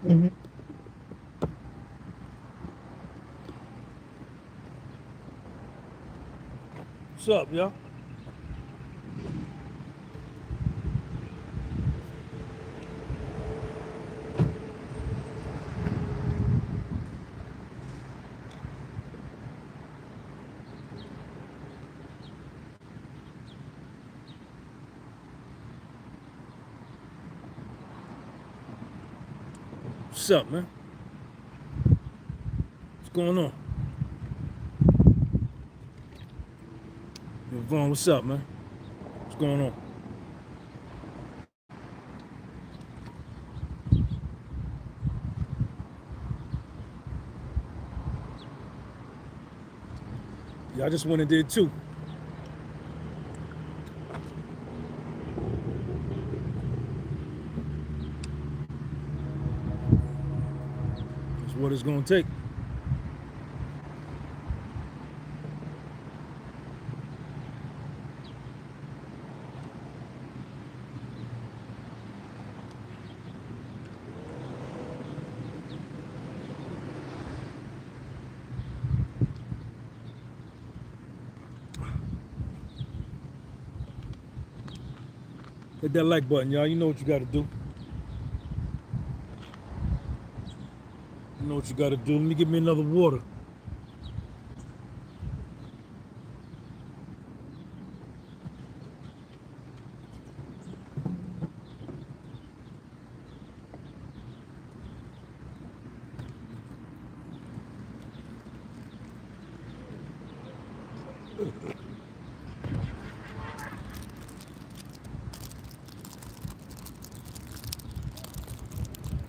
Mm-hmm. What's up, y'all? What's up, man? What's going on? Yo, Vaughn, what's up, man? What's going on? Yeah, I just went and did too. That's what it's gonna take. Hit that like button, y'all. You know what you gotta do. You know what you gotta do. Let me get me another water.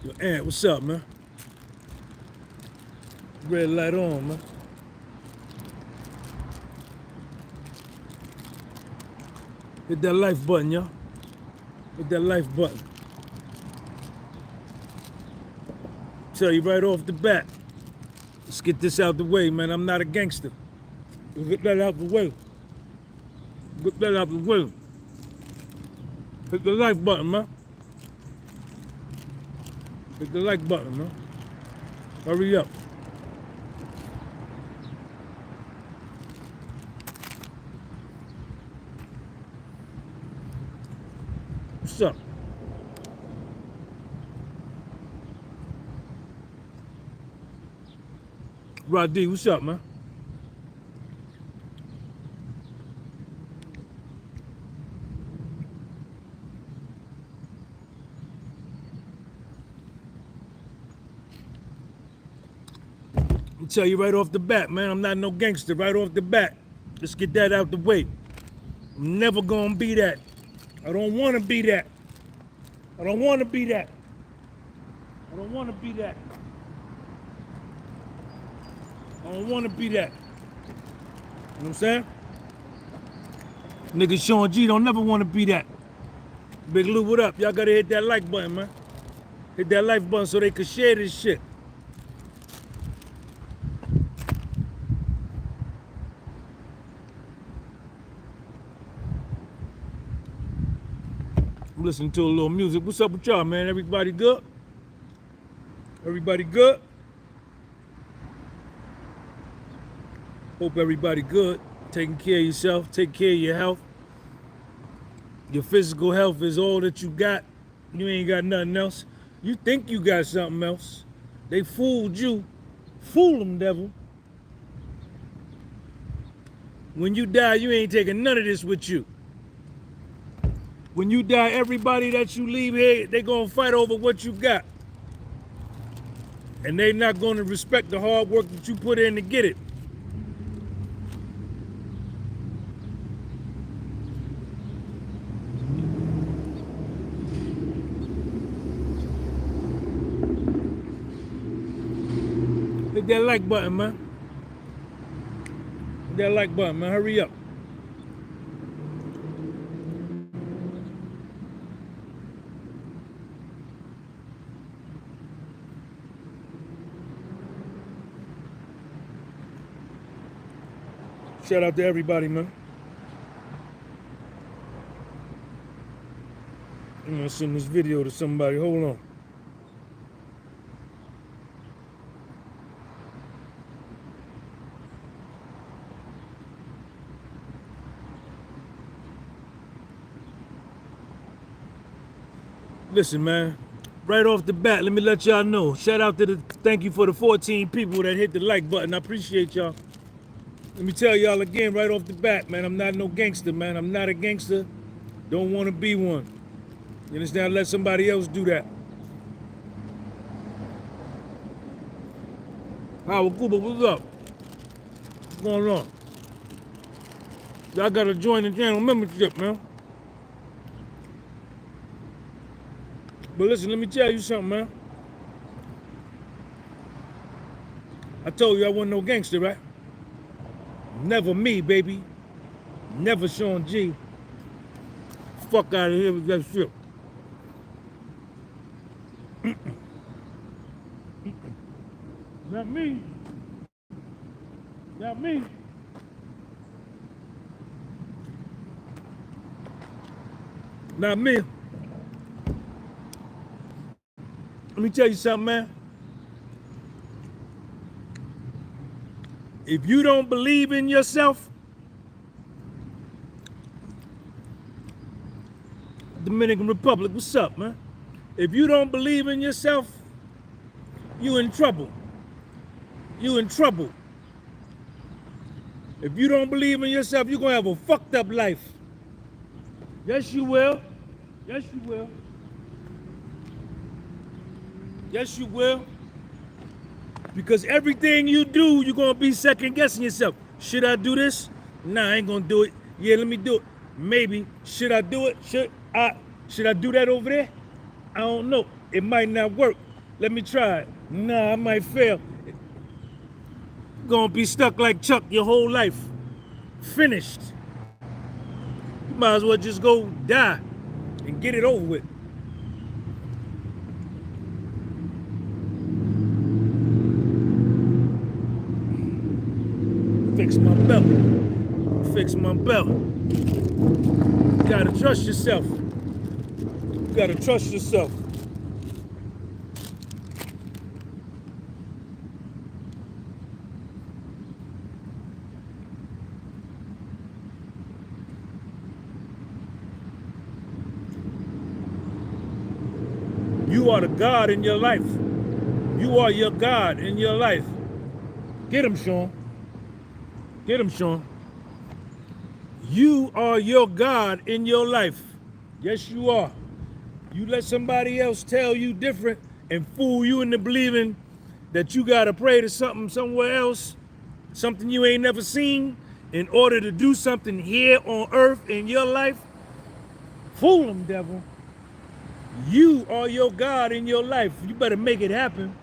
Yo, Ant, what's up, man? Red light on, man. Hit that like button, y'all. Hit that like button. Tell you right off the bat. Let's get this out the way, man. I'm not a gangster. Let's get that out the way. Get that out the way. Hit the like button, man. Hit the like button, man. Hurry up. What's up? Rod D, what's up, man? I'll tell you right off the bat, man, I'm not no gangster right off the bat. Let's get that out the way. I'm never gonna be that. I don't wanna be that. I don't wanna be that. I don't wanna be that. I don't wanna be that. You know what I'm saying? Nigga Sean G don't never wanna be that. Big Lou, what up? Y'all gotta hit that like button, man. Hit that like button so they can share this shit. I'm listening to a little music. What's up with y'all, man? Everybody good? Everybody good? Hope everybody good. Taking care of yourself. Take care of your health. Your physical health is all that you got. You ain't got nothing else. You think you got something else. They fooled you. Fool them, devil. When you die, you ain't taking none of this with you. When you die, everybody that you leave here, they gonna fight over what you got. And they not gonna respect the hard work that you put in to get it. Hit that like button, man. Hit that like button, man. Hurry up. Shout out to everybody, man. I'm gonna send this video to somebody. Hold on. Listen, man. Right off the bat, let me let y'all know. Shout out to thank you for the 14 people that hit the like button. I appreciate y'all. Let me tell y'all again right off the bat, man. I'm not no gangster, man. I'm not a gangster. Don't want to be one. You understand? Let somebody else do that. Howard Cooper, what's up? What's going on? Y'all gotta join the channel membership, man. But listen, let me tell you something, man. I told you I wasn't no gangster, right? Never me, baby. Never Sean G. Fuck out of here with that shit. Not me. Not me. Not me. Let me tell you something, man. If you don't believe in yourself, Dominican Republic, what's up, man? If you don't believe in yourself, you in trouble. You in trouble. If you don't believe in yourself, you're gonna have a fucked up life. Yes, you will. Yes, you will. Yes, you will. Because everything you do, you're gonna be second guessing yourself. Should I do this? Nah, I ain't gonna do it. Yeah, let me do it. Maybe. Should I do it? Should I do that over there? I don't know. It might not work. Let me try it. Nah, I might fail. You're gonna be stuck like Chuck your whole life. Finished. You might as well just go die and get it over with. Fix my belt. Fix my belt. You gotta trust yourself. You gotta trust yourself. You are the God in your life. You are your God in your life. Get him, Sean. Get him, Sean. You are your God in your life. Yes, you are. You let somebody else tell you different and fool you into believing that you gotta pray to something somewhere else, something you ain't never seen, in order to do something here on earth in your life. Fool them, devil. You are your God in your life. You better make it happen.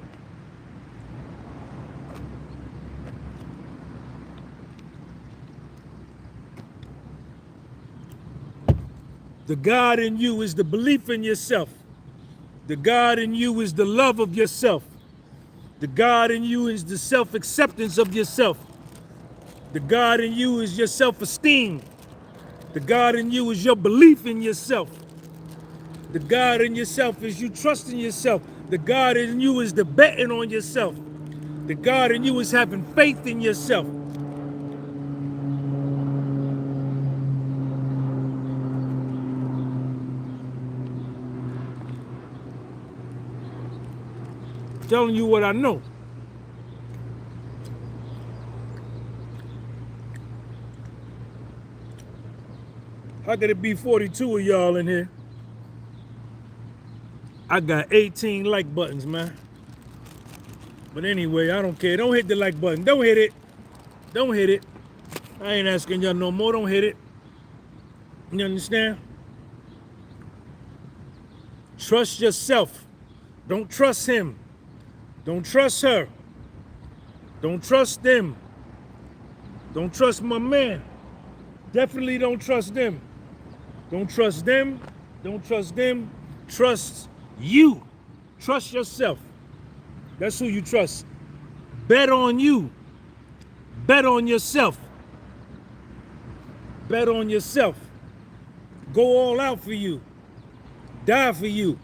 The God in you is the belief in yourself. The God in you is the love of yourself. The God in you is the self-acceptance of yourself. The God in you is your self-esteem. The God in you is your belief in yourself. The God in yourself is you trusting yourself. The God in you is the betting on yourself. The God in you is having faith in yourself. Telling you what I know. How could it be 42 of y'all in here? I got 18 like buttons, man. But anyway, I don't care. Don't hit the like button. Don't hit it. Don't hit it. I ain't asking y'all no more. Don't hit it. You understand? Trust yourself. Don't trust him. Don't trust her. Don't trust them. Don't trust my man. Definitely don't trust them. Don't trust them. Don't trust them. Trust you. Trust yourself. That's who you trust. Bet on you. Bet on yourself. Bet on yourself. Go all out for you. Die for you.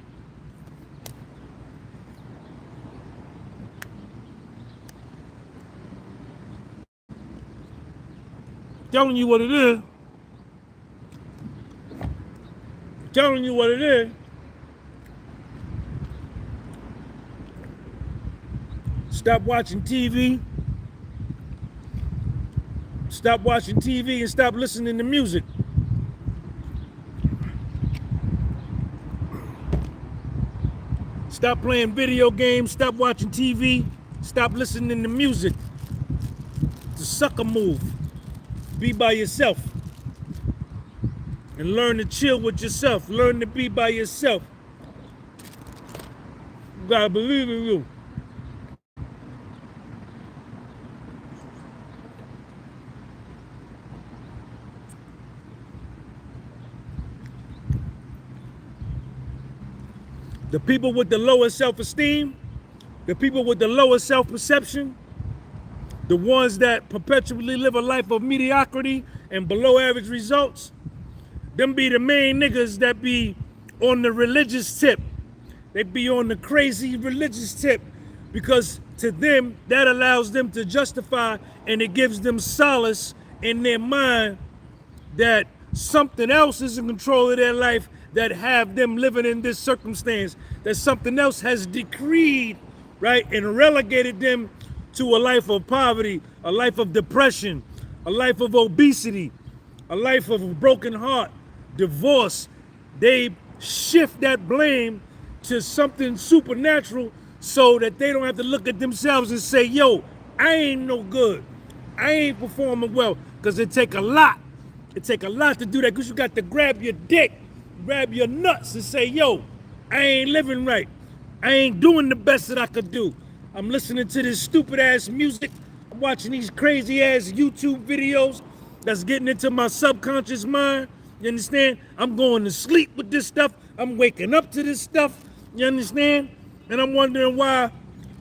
Telling you what it is. Telling you what it is. Stop watching TV. Stop watching TV and stop listening to music. Stop playing video games. Stop watching TV. Stop listening to music. It's a sucker move. Be by yourself. And learn to chill with yourself. Learn to be by yourself. You gotta believe in you. The people with the lowest self-esteem, the people with the lowest self-perception, the ones that perpetually live a life of mediocrity and below average results, them be the main niggas that be on the religious tip. They be on the crazy religious tip because to them, that allows them to justify and it gives them solace in their mind that something else is in control of their life that have them living in this circumstance, that something else has decreed, right, and relegated them to a life of poverty, a life of depression, a life of obesity, a life of a broken heart, divorce. They shift that blame to something supernatural so that they don't have to look at themselves and say, yo, I ain't no good. I ain't performing well, because it take a lot. It take a lot to do that, because you got to grab your dick, grab your nuts and say, yo, I ain't living right. I ain't doing the best that I could do. I'm listening to this stupid ass music. I'm watching these crazy ass YouTube videos that's getting into my subconscious mind. You understand? I'm going to sleep with this stuff. I'm waking up to this stuff. You understand? And I'm wondering why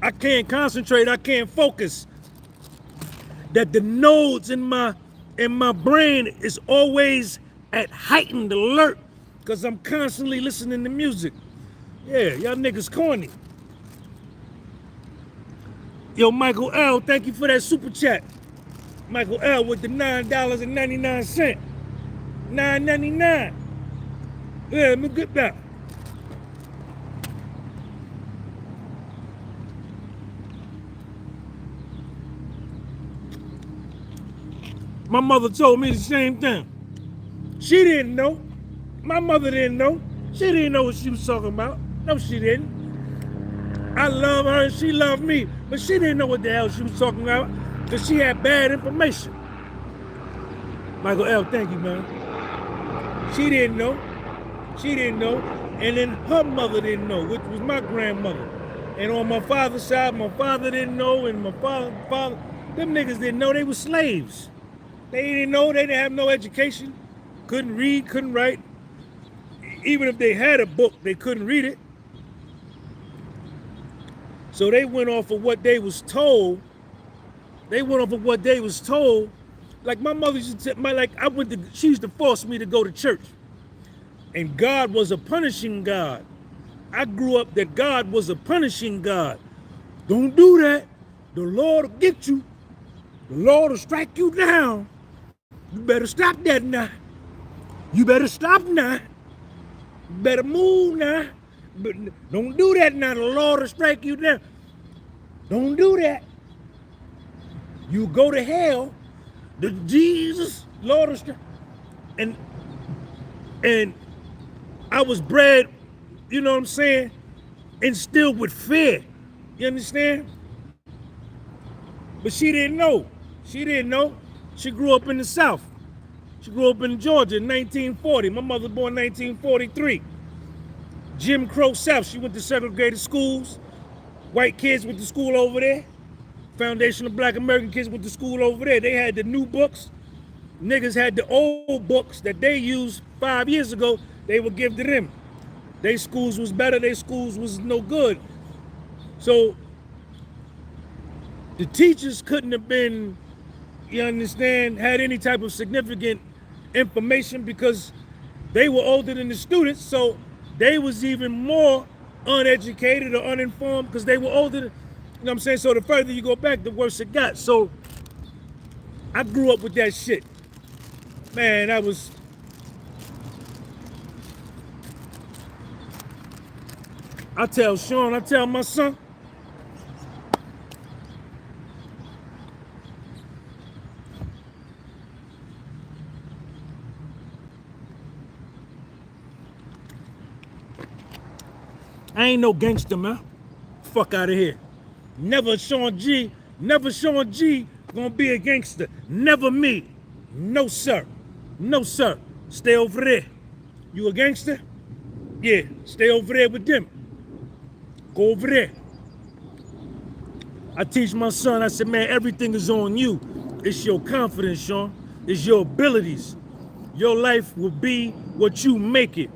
I can't concentrate. I can't focus. That the nodes in my brain is always at heightened alert because I'm constantly listening to music. Yeah, y'all niggas corny. Yo, Michael L., thank you for that super chat. Michael L. with the $9.99. $9.99. Yeah, let me get that. My mother told me the same thing. She didn't know. My mother didn't know. She didn't know what she was talking about. No, she didn't. I love her and she loved me, but she didn't know what the hell she was talking about because she had bad information. Michael L., thank you, man. She didn't know. She didn't know. And then her mother didn't know, which was my grandmother. And on my father's side, my father didn't know, and my father, them niggas didn't know. They were slaves. They didn't know. They didn't have no education. Couldn't read, couldn't write. Even if they had a book, they couldn't read it. So they went off of what they was told. They went off of what they was told. Like my mother used to tell, she used to force me to go to church. And God was a punishing God. I grew up that God was a punishing God. Don't do that. The Lord will get you. The Lord will strike you down. You better stop that now. You better stop now. You better move now. But don't do that now. The Lord will strike you down. Don't do that. You go to hell. The Jesus, Lord will strike. And I was bred, you know what I'm saying, instilled with fear. You understand? But she didn't know. She didn't know. She grew up in the South. She grew up in Georgia in 1940. My mother was born in 1943. Jim Crow South. She went to segregated schools. White kids went to school over there. Foundation of Black American kids went to school over there. They had the new books. Niggas had the old books that they used 5 years ago. They would give to them. Their schools was better. Their schools was no good. So the teachers couldn't have been, you understand, had any type of significant information because they were older than the students. So they was even more uneducated or uninformed because they were older. You know what I'm saying? So the further you go back, the worse it got. So I grew up with that shit. Man, I tell Sean, I tell my son, I ain't no gangster, man. Fuck out of here. Never Sean G gonna be a gangster. Never me. No, sir. No, sir. Stay over there. You a gangster? Yeah, stay over there with them. Go over there. I teach my son, I said, man, everything is on you. It's your confidence, Sean. It's your abilities. Your life will be what you make it.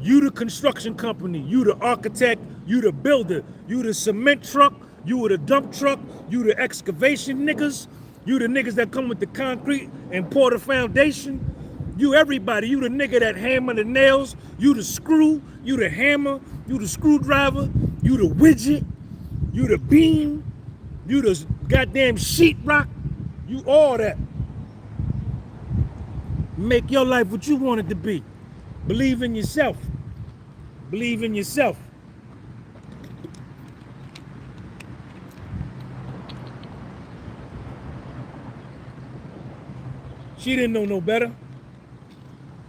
You the construction company, you the architect, you the builder, you the cement truck, you the dump truck, you the excavation niggas, you the niggas that come with the concrete and pour the foundation. You everybody, you the nigga that hammer the nails, you the screw, you the hammer, you the screwdriver, you the widget, you the beam, you the goddamn sheetrock, you all that. Make your life what you want it to be. Believe in yourself. Believe in yourself. She didn't know no better.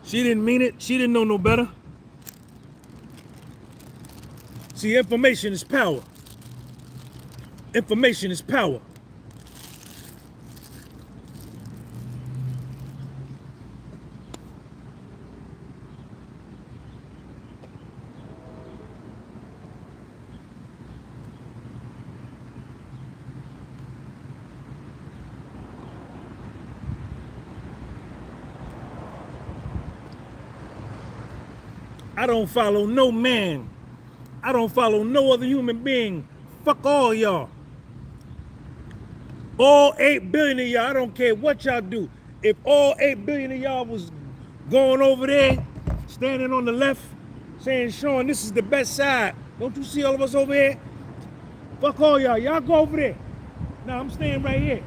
She didn't mean it. She didn't know no better. See, information is power. Information is power. I don't follow no man. I don't follow no other human being. Fuck all y'all. All 8 billion of y'all, I don't care what y'all do. If all 8 billion of y'all was going over there, standing on the left, saying, Sean, this is the best side. Don't you see all of us over here? Fuck all y'all. Y'all go over there. Now I'm staying right here.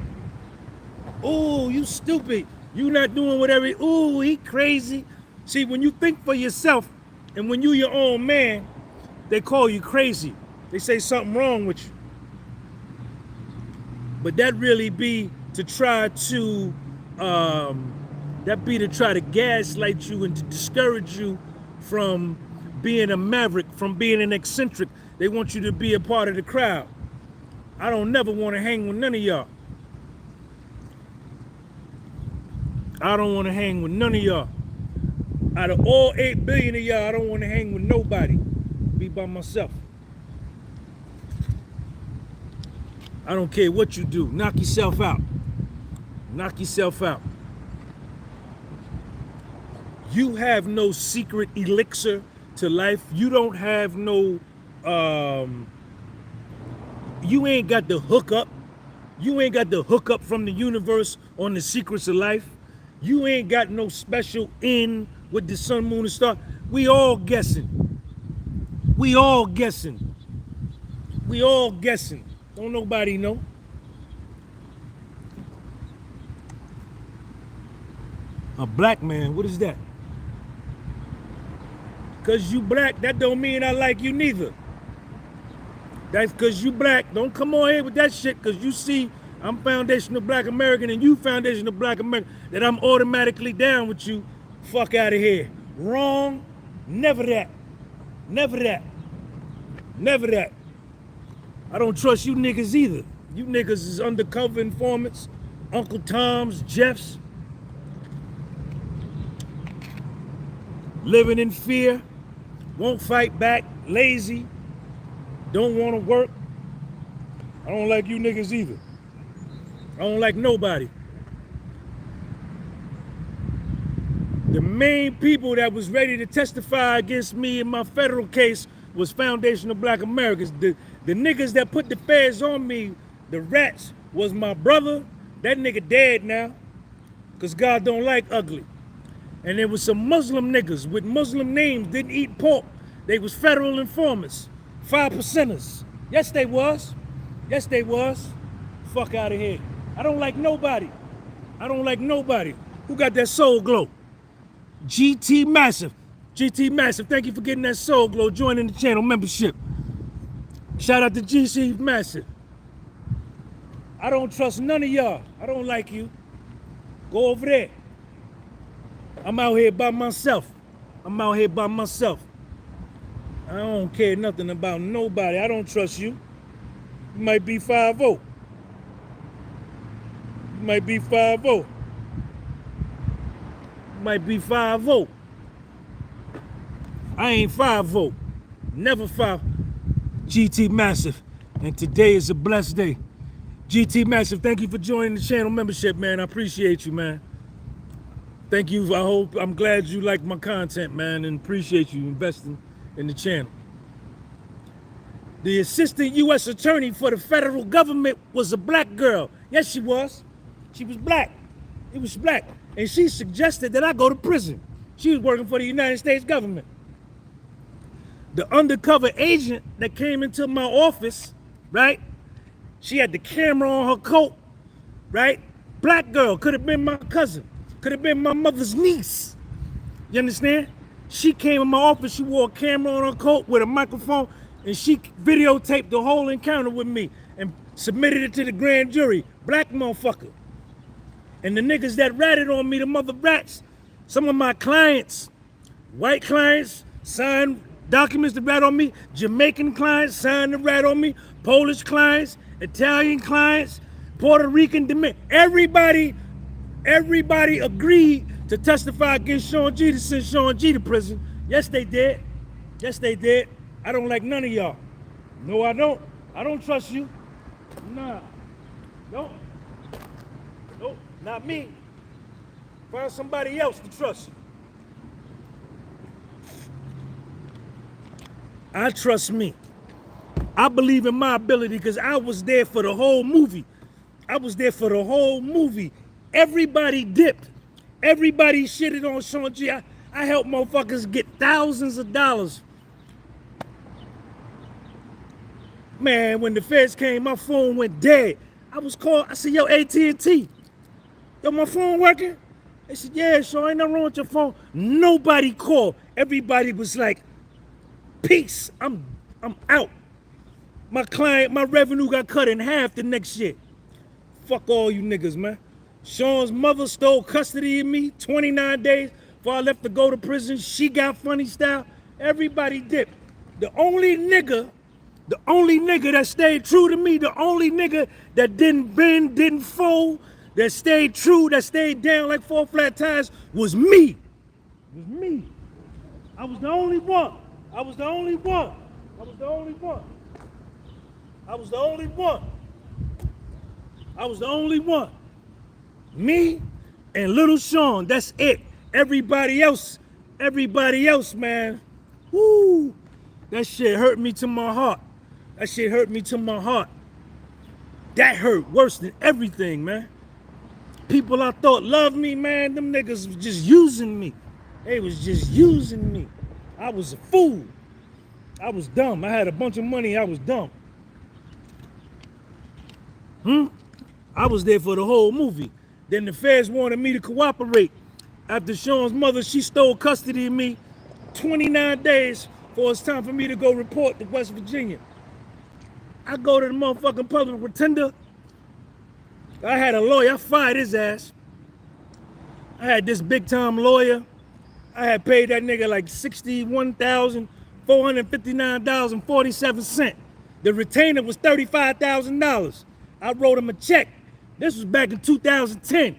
Ooh, you stupid. You not doing whatever. Ooh, he crazy. See, when you think for yourself, and when you your own man, they call you crazy. They say something wrong with you. But that really be to try to, gaslight you and to discourage you from being a maverick, from being an eccentric. They want you to be a part of the crowd. I don't never want to hang with none of y'all. I don't want to hang with none of y'all. Out of all 8 billion of y'all, I don't want to hang with nobody. Be by myself. I don't care what you do. Knock yourself out. Knock yourself out. You have no secret elixir to life. You don't have no, you ain't got the hookup. You ain't got the hookup from the universe on the secrets of life. You ain't got no special in with the sun, moon, and star. We all guessing. We all guessing. We all guessing. Don't nobody know. A black man, what is that? Cause you black, that don't mean I like you neither. That's cause you black. Don't come on here with that shit, cause you see I'm foundational black American and you foundational black American, that I'm automatically down with you. Fuck out of here. Wrong. Never that. Never that. Never that. I don't trust you niggas either. You niggas is undercover informants, Uncle Toms, Jeffs. Living in fear, won't fight back, lazy, don't want to work. I don't like you niggas either. I don't like nobody. The main people that was ready to testify against me in my federal case was foundational black Americans. The niggas that put the feds on me, the rats, was my brother. That nigga dead now, because God don't like ugly. And there was some Muslim niggas with Muslim names, didn't eat pork. They was federal informants, 5%ers. Yes, they was. Yes, they was. Fuck out of here. I don't like nobody. I don't like nobody. Who got that soul glow? GT Massive. GT Massive, thank you for getting that soul glow, joining the channel membership. Shout out to GC Massive. I don't trust none of y'all. I don't like you. Go over there. I'm out here by myself. I'm out here by myself. I don't care nothing about nobody. I don't trust you. You might be 5-0. You might be 5-0. You might be 5-0. I ain't 5-0. Never 5. GT Massive. And today is a blessed day. GT Massive, thank you for joining the channel membership, man. I appreciate you, man. Thank you. I'm glad you like my content, man, and appreciate you investing in the channel. The assistant U.S. attorney for the federal government was a black girl. Yes, she was. She was black. It was black. And she suggested that I go to prison. She was working for the United States government. The undercover agent that came into my office, right? She had the camera on her coat, right? Black girl, could have been my cousin. Could have been my mother's niece. You understand? She came in my office, she wore a camera on her coat with a microphone, and she videotaped the whole encounter with me and submitted it to the grand jury. Black motherfucker. And the niggas that ratted on me, the mother rats, some of my clients, white clients, signed documents to rat on me, Jamaican clients signed to rat on me, Polish clients, Italian clients, Puerto Rican, everybody agreed to testify against Sean G to send Sean G to prison. Yes, they did. Yes, they did. I don't like none of y'all. No, I don't. I don't trust you. Nah. Nope. Nope. Not me. Find somebody else to trust. I trust me. I believe in my ability because I was there for the whole movie. I was there for the whole movie. Everybody dipped. Everybody shitted on Sean G. I helped motherfuckers get thousands of dollars. Man, when the feds came, my phone went dead. I was called. I said, yo, AT&T. Yo, my phone working? They said, yeah, Sean, ain't nothing wrong with your phone. Nobody called. Everybody was like, peace. I'm out. My revenue got cut in half the next year. Fuck all you niggas, man. Sean's mother stole custody of me 29 days before I left to go to prison. She got funny style. Everybody dipped. The only nigga that stayed true to me, the only nigga that didn't bend, didn't fold, that stayed true, that stayed down like 4 flat tires was me. It was me. I was the only one. I was the only one. I was the only one. I was the only one. I was the only one. Me and Little Sean, that's it. Everybody else, man. Woo. That shit hurt me to my heart. That shit hurt me to my heart. That hurt worse than everything, man. People I thought loved me, man, them niggas was just using me. They was just using me. I was a fool. I was dumb. I had a bunch of money. I was dumb. I was there for the whole movie. Then the feds wanted me to cooperate. After Sean's mother, she stole custody of me 29 days before it's time for me to go report to West Virginia. I go to the motherfucking public pretender. I had a lawyer. I fired his ass. I had this big time lawyer. I had paid that nigga like $61,459.47. The retainer was $35,000. I wrote him a check. This was back in 2010.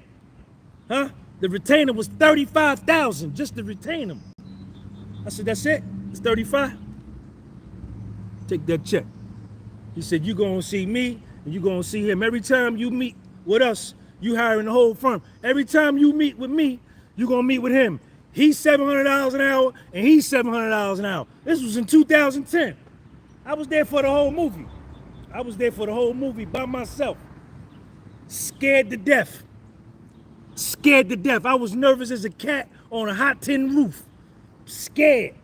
Huh? The retainer was $35,000 just to retain him. I said, that's it? It's 35? Take that check. He said, you gonna see me and you gonna see him. Every time you meet with us, you hiring the whole firm. Every time you meet with me, you gonna meet with him. He's $700 an hour and he's $700 an hour. This was in 2010. I was there for the whole movie. I was there for the whole movie by myself. Scared to death. Scared to death. I was nervous as a cat on a hot tin roof. Scared.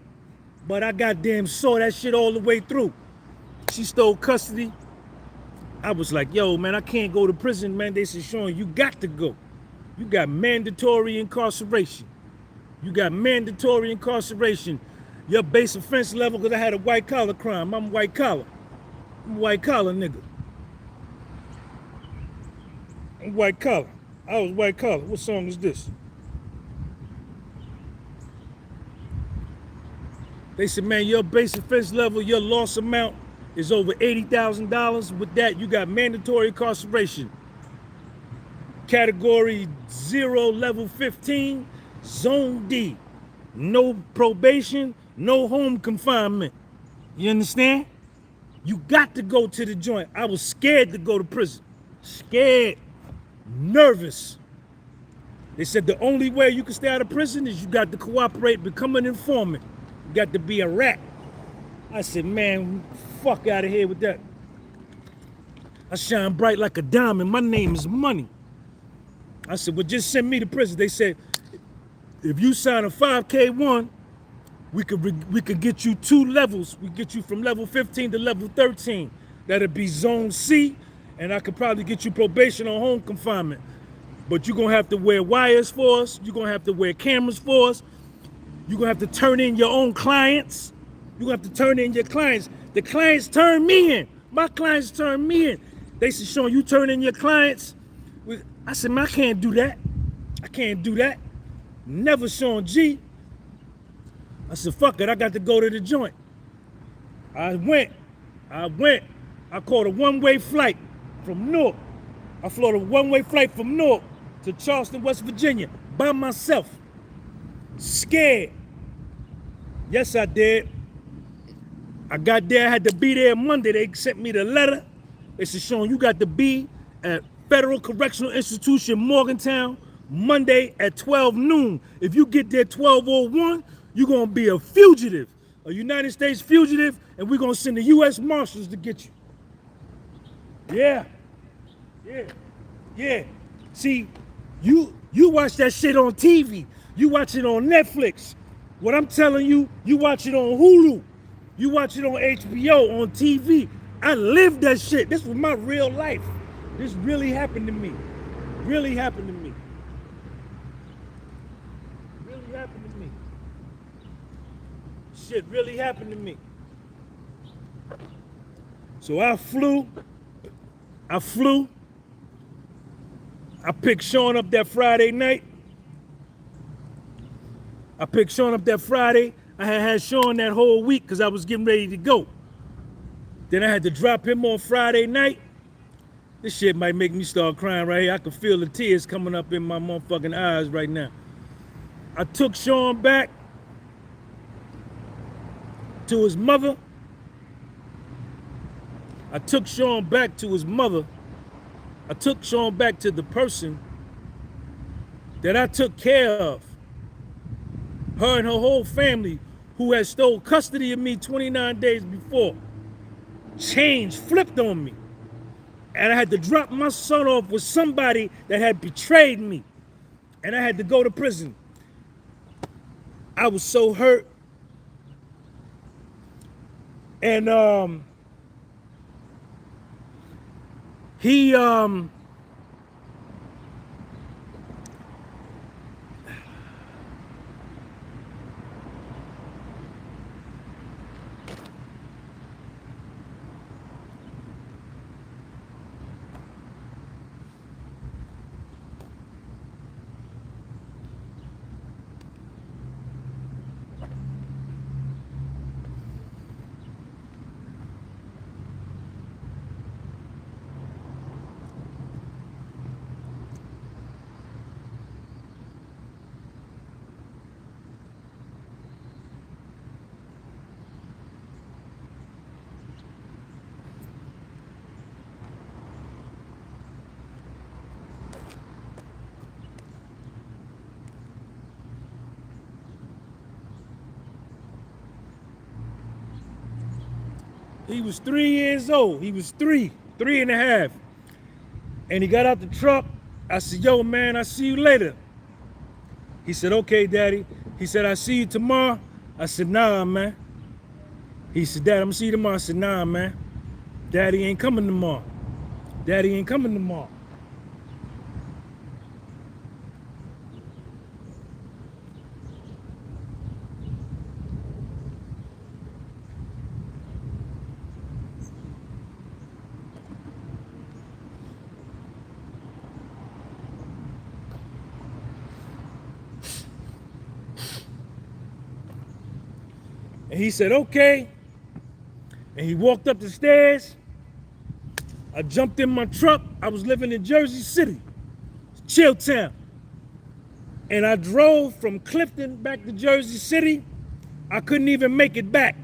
But I goddamn saw that shit all the way through. She stole custody. I was like, yo, man, I can't go to prison, man. They said, Sean, you got to go. You got mandatory incarceration. You got mandatory incarceration. Your base offense level, because I had a white collar crime. I'm white collar. I'm white collar, nigga. I'm white collar. I was white collar. What song is this? They said, man, your base offense level, your loss amount is over $80,000. With that, you got mandatory incarceration. Category 0, level 15, zone D. No probation, no home confinement. You understand? You got to go to the joint. I was scared to go to prison. Scared, nervous. They said the only way you can stay out of prison is you got to cooperate, become an informant. You got to be a rat. I said, man, fuck out of here with that. I shine bright like a diamond. My name is money. I said, well, just send me to prison. They said, if you sign a 5K1, we could get you 2 levels. We get you from level 15 to level 13. That'll be zone C, and I could probably get you probation or home confinement. But you're gonna have to wear wires for us. You're gonna have to wear cameras for us. You're gonna have to turn in your own clients. You're gonna have to turn in your clients. The clients turn me in. My clients turn me in. They said, Sean, you turn in your clients. I said, man, I can't do that. I can't do that. Never, Sean G. I said, fuck it, I got to go to the joint. I went. I caught a one-way flight from Newark. I flew a one-way flight from Newark to Charleston, West Virginia, by myself. Scared. Yes, I did. I got there, I had to be there Monday. They sent me the letter. They said, Sean, you got to be at Federal Correctional Institution, Morgantown, Monday at 12 noon. If you get there 12:01, you're going to be a fugitive, a United States fugitive, and we're going to send the U.S. Marshals to get you. Yeah. See, you watch that shit on TV. You watch it on Netflix. What I'm telling you, you watch it on Hulu. You watch it on HBO, on TV. I lived that shit. This was my real life. This really happened to me. Really happened to me. Really happened to me. Shit really happened to me. So I flew. I picked Sean up that Friday night. I had Sean that whole week because I was getting ready to go. Then I had to drop him on Friday night. This shit might make me start crying right here. I can feel the tears coming up in my motherfucking eyes right now. I took Sean back to his mother. I took Sean back to his mother. I took Sean back to the person that I took care of. Her and her whole family, who had stole custody of me 29 days before, changed, flipped on me. And I had to drop my son off with somebody that had betrayed me. And I had to go to prison. I was so hurt. And he was 3 years old. He was three and a half. And he got out the truck. I said, yo, man, I'll see you later. He said, okay, daddy. He said, I'll see you tomorrow. I said, nah, man. He said, dad, I'm gonna see you tomorrow. I said, nah, man. Daddy ain't coming tomorrow. Daddy ain't coming tomorrow. And he said, okay. And he walked up the stairs. I jumped in my truck. I was living in Jersey City, Chilltown. And I drove from Clifton back to Jersey City. I couldn't even make it back.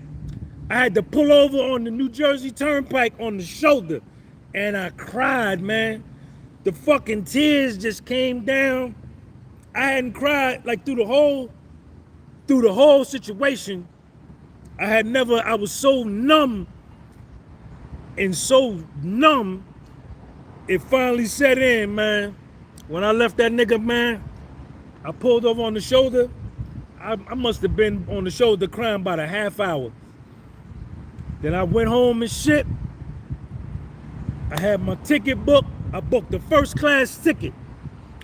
I had to pull over on the New Jersey Turnpike on the shoulder. And I cried, man. The fucking tears just came down. I hadn't cried like through the whole situation. I was so numb and so numb, it finally set in, man. When I left that nigga, man, I pulled over on the shoulder. I must have been on the shoulder crying about a half hour. Then I went home and shit. I had my ticket booked. I booked the first class ticket.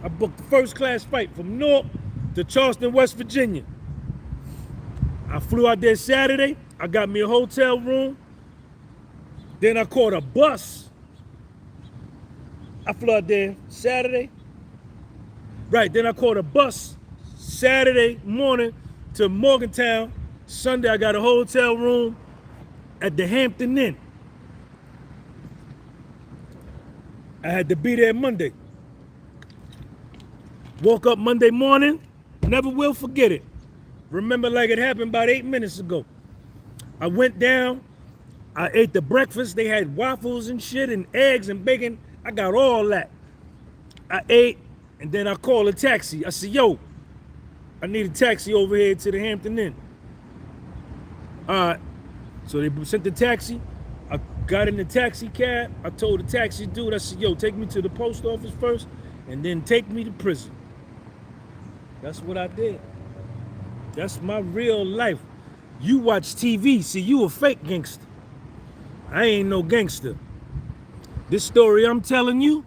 I booked the first class flight from Newark to Charleston, West Virginia. I flew out there Saturday. I got me a hotel room. Then I caught a bus. I flew out there Saturday. Right, then I caught a bus Saturday morning to Morgantown. Sunday, I got a hotel room at the Hampton Inn. I had to be there Monday. Woke up Monday morning, never will forget it. Remember like it happened about 8 minutes ago. I went down, I ate the breakfast. They had waffles and shit and eggs and bacon. I got all that. I ate, and then I called a taxi. I said, yo, I need a taxi over here to the Hampton Inn. All right, so they sent the taxi. I got in the taxi cab. I told the taxi dude, I said, yo, take me to the post office first, and then take me to prison. That's what I did. That's my real life. You watch TV, see, you a fake gangster. I ain't no gangster. This story I'm telling you,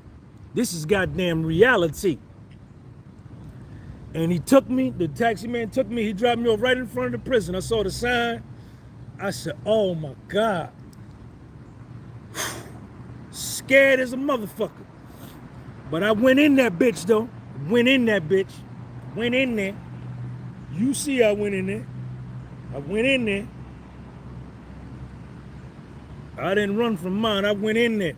this is goddamn reality. And he took me, the taxi man took me, he dropped me off right in front of the prison. I saw the sign. I said, oh my God. Scared as a motherfucker. But I went in that bitch though. Went in that bitch. Went in there. You see I went in there. I went in there. I didn't run from mine. I went in there.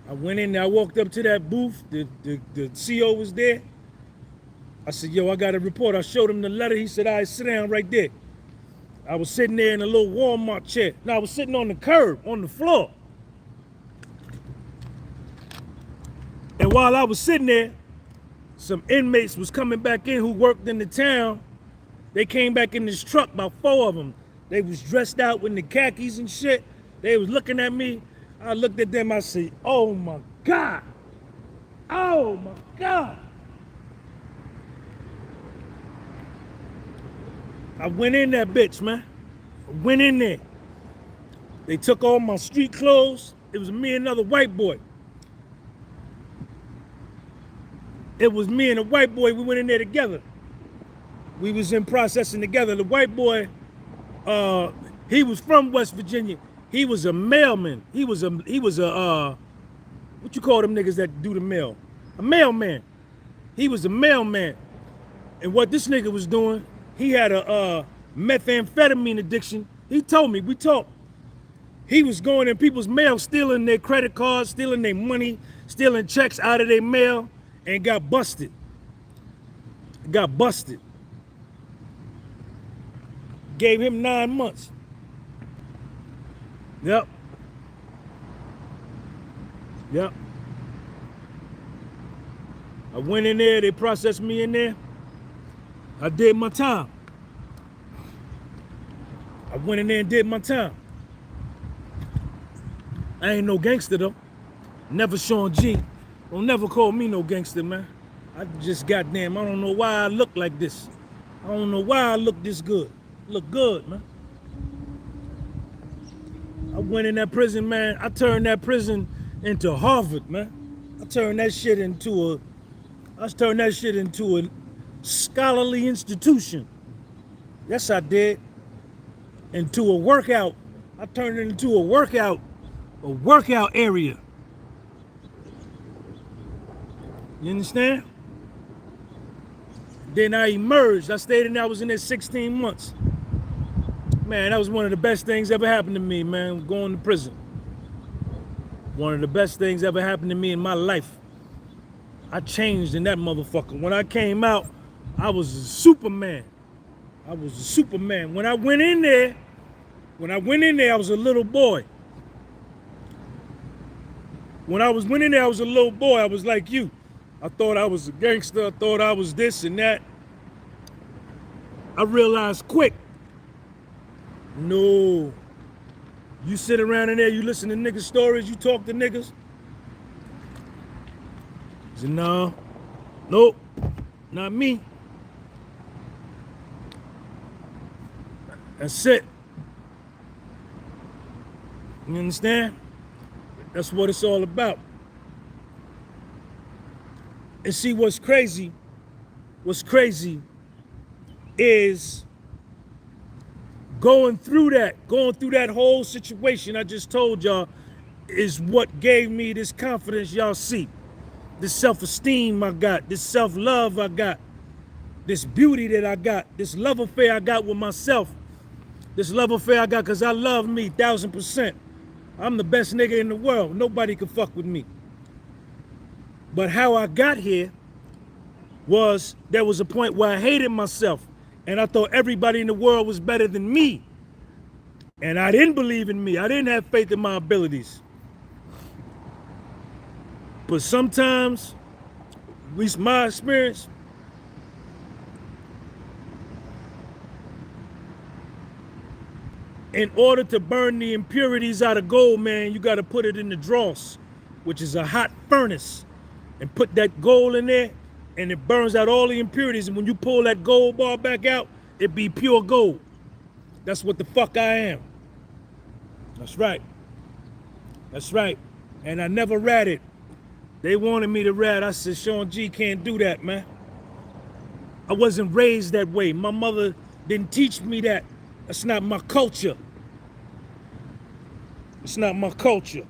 I went in there. I walked up to that booth. The CO was there. I said, yo, I got a report. I showed him the letter. He said, all right, sit down right there. I was sitting there in a little Walmart chair. No, I was sitting on the curb, on the floor. And while I was sitting there, some inmates was coming back in who worked in the town. They came back in this truck, about 4 of them. They was dressed out with the khakis and shit. They was looking at me. I looked at them, I said, oh my God. Oh my God. I went in that bitch, man. I went in there. They took all my street clothes. It was me and another white boy. It was me and a white boy. We went in there together. We was in processing together. The white boy, he was from West Virginia. He was a mailman. He was a what you call them niggas that do the mail? A mailman. He was a mailman. And what this nigga was doing, he had a methamphetamine addiction. He told me, we talked. He was going in people's mail, stealing their credit cards, stealing their money, stealing checks out of their mail, and got busted. Got busted. Gave him 9 months. Yep. Yep. I went in there, they processed me in there. I did my time. I went in there and did my time. I ain't no gangster though. Never Sean G. Don't never call me no gangster, man. I just goddamn, I don't know why I look like this. I don't know why I look this good. Look good, man. I went in that prison, man. I turned that prison into Harvard, man. I turned that shit into a scholarly institution. Yes, I did. Into a workout. I turned it into a workout area. You understand? Then I emerged. I stayed in there. I was in there 16 months. Man, that was one of the best things ever happened to me, man, going to prison. One of the best things ever happened to me in my life. I changed in that motherfucker. When I came out, I was a Superman. I was a Superman. When I went in there, I was a little boy. When I went in there, I was a little boy. I was like you. I thought I was a gangster. I thought I was this and that. I realized quick, no. You sit around in there, you listen to niggas' stories, you talk to niggas. I said, no, nope, not me. That's it. You understand? That's what it's all about. And see, what's crazy is going through that whole situation I just told y'all is what gave me this confidence y'all see. This self-esteem I got, this self-love I got, this beauty that I got, this love affair I got with myself. This love affair I got because I love me 1000%. I'm the best nigga in the world. Nobody can fuck with me. But how I got here was there was a point where I hated myself and I thought everybody in the world was better than me. And I didn't believe in me. I didn't have faith in my abilities. But sometimes, at least my experience, in order to burn the impurities out of gold, man, you got to put it in the dross, which is a hot furnace, and put that gold in there, and it burns out all the impurities. And when you pull that gold bar back out, it be pure gold. That's what the fuck I am. That's right. That's right. And I never ratted. They wanted me to rat. I said, Sean G can't do that, man. I wasn't raised that way. My mother didn't teach me that. That's not my culture. It's not my culture.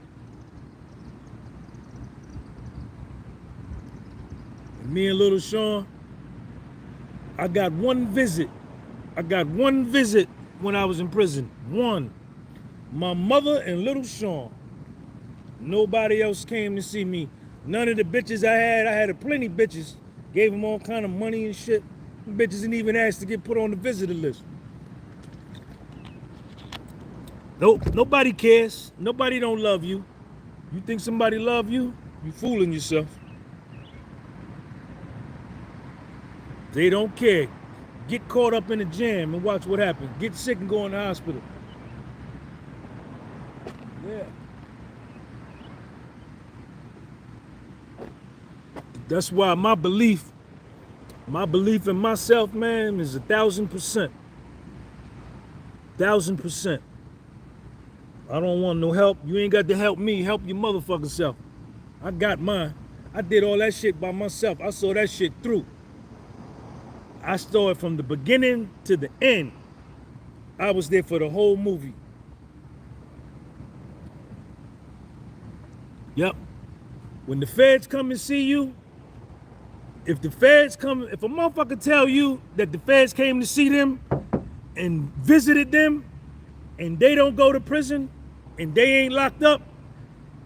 And me and little Sean, I got one visit. When I was in prison. One. My mother and little Sean. Nobody else came to see me. None of the bitches I had plenty bitches. Gave them all kind of money and shit. Bitches didn't even ask to get put on the visitor list. Nope, nobody cares. Nobody don't love you. You think somebody love you? You fooling yourself. They don't care. Get caught up in a jam and watch what happens. Get sick and go in the hospital. Yeah. That's why my belief in myself, man, is 1000%. 1000%. I don't want no help. You ain't got to help me. Help your motherfucking self. I got mine. I did all that shit by myself. I saw that shit through. I saw it from the beginning to the end. I was there for the whole movie. Yep. When the feds come and see you, if a motherfucker tell you that the feds came to see them and visited them and they don't go to prison and they ain't locked up,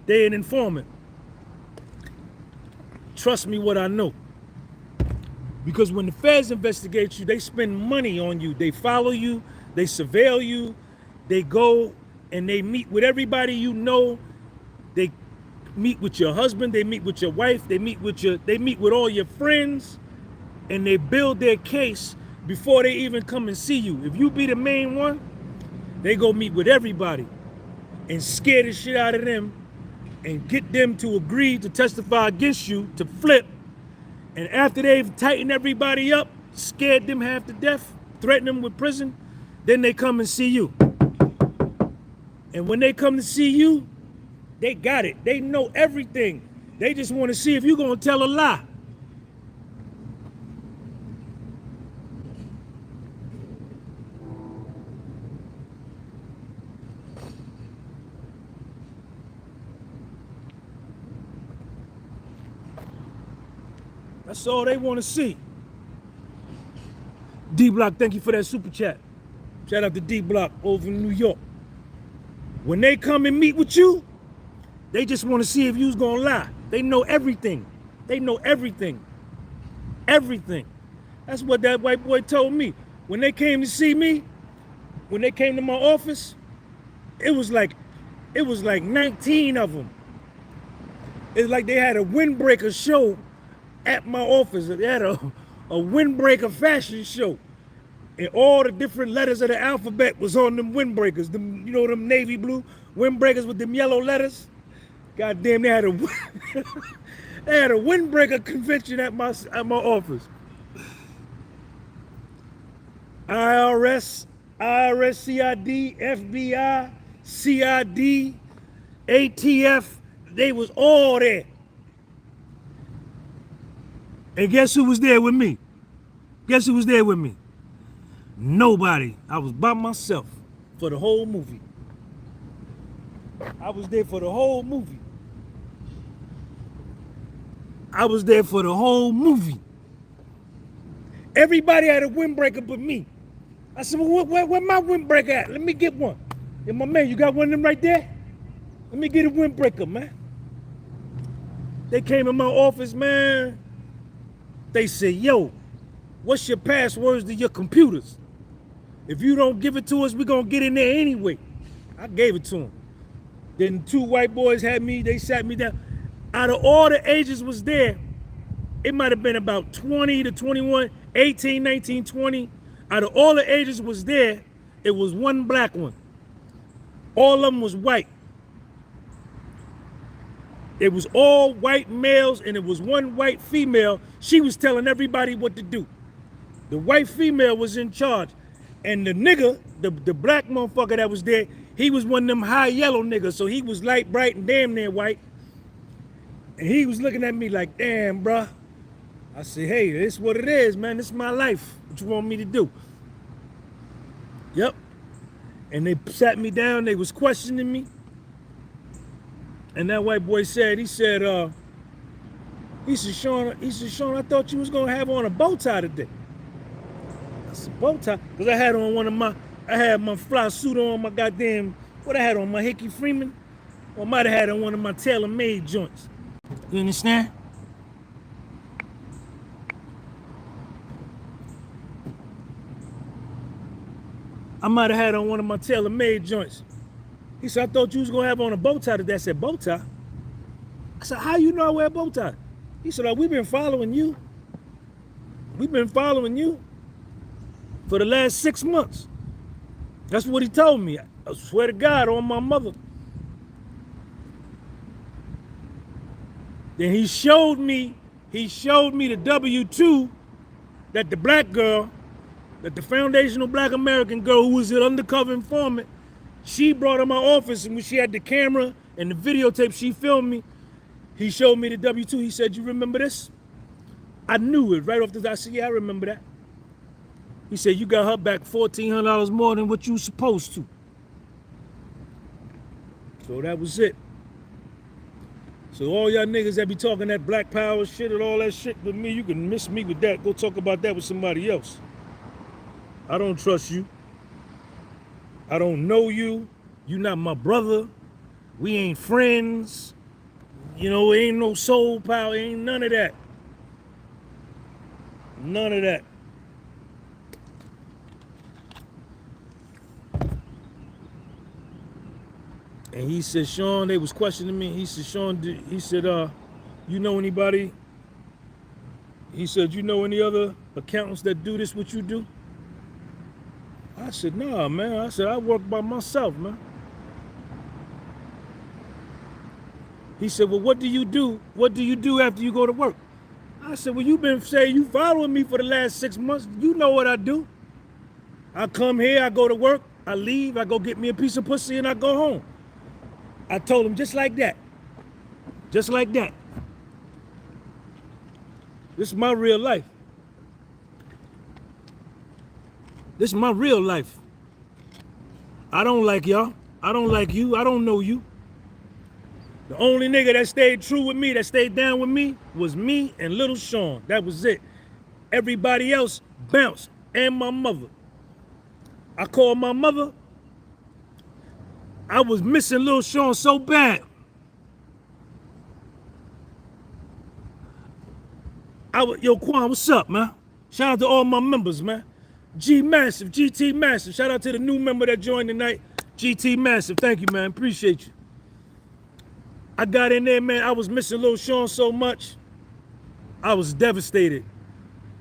they an informant. Trust me what I know. Because when the feds investigate you, they spend money on you. They follow you, they surveil you, they go and they meet with everybody you know. They meet with your husband, they meet with your wife, they meet with all your friends, and they build their case before they even come and see you. If you be the main one, they go meet with everybody and scare the shit out of them and get them to agree to testify against you, to flip. And after they've tightened everybody up, scared them half to death, threatened them with prison, then they come and see you. And when they come to see you, they got it. They know everything. They just want to see if you're going to tell a lie. That's all they want to see. D-Block, thank you for that super chat. Shout out to D Block over in New York. When they come and meet with you, they just want to see if you's gonna lie. They know everything. They know everything. Everything. That's what that white boy told me. When they came to see me, when they came to my office, it was like 19 of them. It's like they had a windbreaker show at my office. They had a windbreaker fashion show. And all the different letters of the alphabet was on them windbreakers. Them, you know, them navy blue windbreakers with them yellow letters. God damn, they had a they had a windbreaker convention at my office. IRS, CID, FBI, CID, ATF, they was all there. And guess who was there with me? Guess who was there with me? Nobody. I was by myself for the whole movie. I was there for the whole movie. I was there for the whole movie. Everybody had a windbreaker but me. I said, well, where my windbreaker at? Let me get one. And my man, you got one of them right there? Let me get a windbreaker, man. They came in my office, man. They said, yo, what's your passwords to your computers? If you don't give it to us, we're going to get in there anyway. I gave it to them. Then two white boys they sat me down. Out of all the ages was there, it might have been about 20 to 21, 18, 19, 20. Out of all the ages was there, it was one black one. All of them was white. It was all white males and it was one white female. She was telling everybody what to do. The white female was in charge. And the nigga, the black motherfucker that was there, he was one of them high yellow niggas. So he was light, bright, and damn near white. And he was looking at me like, damn, bruh. I said, hey, this is what it is, man. This is my life. What you want me to do? Yep. And they sat me down. They was questioning me. And that white boy said, he said, Sean, I thought you was going to have on a bow tie today. I said, bow tie? Because I had on I had my fly suit on, my goddamn, what I had on, my Hickey Freeman? Or I might have had on one of my tailor-made joints. You understand? I might have had on one of my tailor-made joints. He said, I thought you was going to have on a bow tie today. I said, bow tie? I said, how you know I wear a bow tie? He said, oh, we've been following you. We've been following you for the last 6 months. That's what he told me. I swear to God on my mother. Then he showed me the W-2 that the black girl, that the foundational black American girl who was an undercover informant, she brought in my office, and when she had the camera and the videotape, she filmed me. He showed me the W-2. He said, you remember this? I knew it right off the top. I said, yeah, I remember that. He said, you got her back $1,400 more than what you was supposed to. So that was it. So all y'all niggas that be talking that black power shit and all that shit with me, you can miss me with that. Go talk about that with somebody else. I don't trust you. I don't know you. You not my brother. We ain't friends. You know, ain't no soul power. Ain't none of that. None of that. And he said, Sean, they was questioning me. He said, Sean, you know anybody? He said, you know any other accountants that do this, what you do? I said, nah, man. I said, I work by myself, man. He said, well, what do you do? What do you do after you go to work? I said, well, you've been saying you following me for the last 6 months. You know what I do. I come here, I go to work, I leave, I go get me a piece of pussy, and I go home. I told him just like that. Just like that. This is my real life. This is my real life. I don't like y'all. I don't like you. I don't know you. The only nigga that stayed true with me, that stayed down with me, was me and Little Sean. That was it. Everybody else bounced, and my mother. I called my mother. I was missing Lil Sean so bad. Yo, Quan, what's up, man? Shout out to all my members, man. G Massive, GT Massive. Shout out to the new member that joined tonight. GT Massive, thank you, man. Appreciate you. I got in there, man. I was missing Lil Sean so much. I was devastated.